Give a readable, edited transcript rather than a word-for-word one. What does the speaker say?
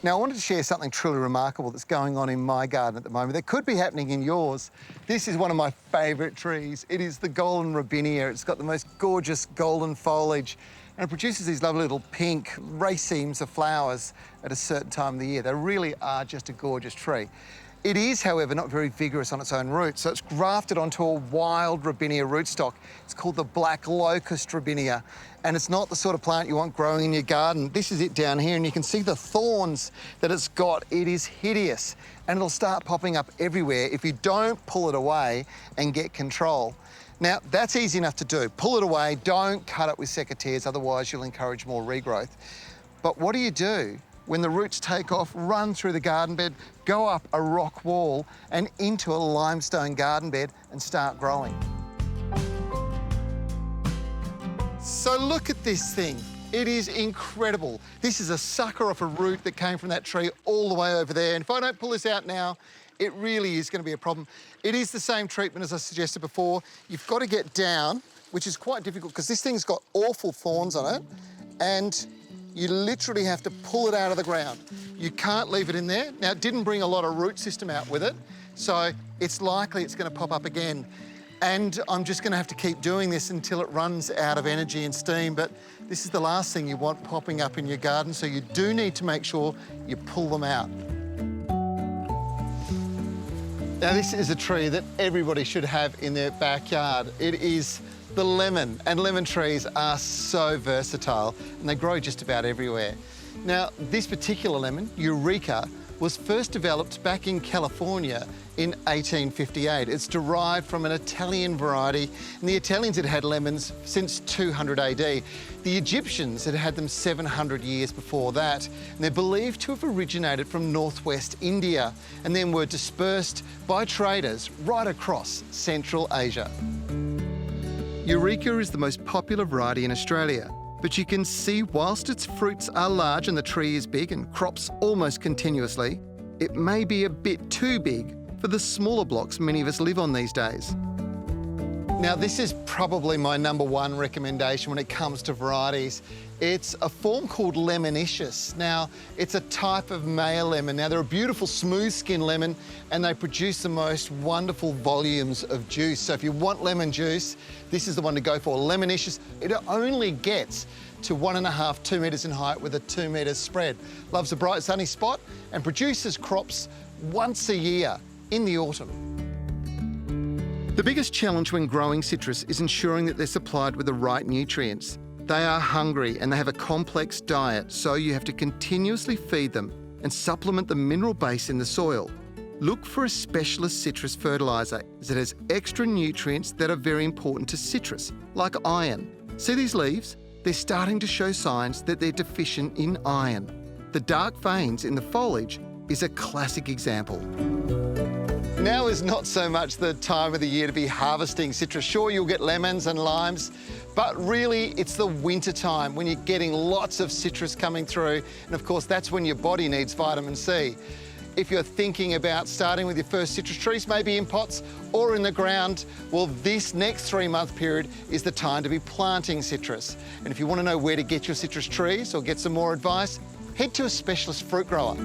Now, I wanted to share something truly remarkable that's going on in my garden at the moment that could be happening in yours. This is one of my favourite trees. It is the golden Rabinia. It's got the most gorgeous golden foliage and it produces these lovely little pink racemes of flowers at a certain time of the year. They really are just a gorgeous tree. It is, however, not very vigorous on its own roots, so it's grafted onto a wild Rabinia rootstock. It's called the black Locust Rabinia, and it's not the sort of plant you want growing in your garden. This is it down here, and you can see the thorns that it's got. It is hideous, and it'll start popping up everywhere if you don't pull it away and get control. Now, that's easy enough to do. Pull it away, don't cut it with secateurs, otherwise you'll encourage more regrowth. But what do? When the roots take off, run through the garden bed, go up a rock wall and into a limestone garden bed and start growing. So look at this thing. It is incredible. This is a sucker off a root that came from that tree all the way over there. And if I don't pull this out now, it really is going to be a problem. It is the same treatment as I suggested before. You've got to get down, which is quite difficult because this thing's got awful thorns on it. And you literally have to pull it out of the ground. You can't leave it in there. Now, it didn't bring a lot of root system out with it, so it's likely it's going to pop up again. And I'm just going to have to keep doing this until it runs out of energy and steam, but this is the last thing you want popping up in your garden, so you do need to make sure you pull them out. Now, this is a tree that everybody should have in their backyard. It is the lemon, and lemon trees are so versatile and they grow just about everywhere. Now, this particular lemon, Eureka, was first developed back in California in 1858. It's derived from an Italian variety, and the Italians had had lemons since 200 AD. The Egyptians had had them 700 years before that, and they're believed to have originated from northwest India and then were dispersed by traders right across Central Asia. Eureka is the most popular variety in Australia, but you can see whilst its fruits are large and the tree is big and crops almost continuously, it may be a bit too big for the smaller blocks many of us live on these days. Now, this is probably my #1 recommendation when it comes to varieties. It's a form called Lemonicis. Now, it's a type of male lemon. Now, they're a beautiful smooth skin lemon and they produce the most wonderful volumes of juice. So if you want lemon juice, this is the one to go for. Lemonicis, it only gets to 1.5 to 2 metres in height with a 2 metre spread. Loves a bright sunny spot and produces crops once a year in the autumn. The biggest challenge when growing citrus is ensuring that they're supplied with the right nutrients. They are hungry and they have a complex diet, so you have to continuously feed them and supplement the mineral base in the soil. Look for a specialist citrus fertiliser that has extra nutrients that are very important to citrus, like iron. See these leaves? They're starting to show signs that they're deficient in iron. The dark veins in the foliage is a classic example. Now is not so much the time of the year to be harvesting citrus. Sure, you'll get lemons and limes, but really it's the winter time when you're getting lots of citrus coming through. And of course, that's when your body needs vitamin C. If you're thinking about starting with your first citrus trees, maybe in pots or in the ground, well, this next 3-month period is the time to be planting citrus. And if you want to know where to get your citrus trees or get some more advice, head to a specialist fruit grower.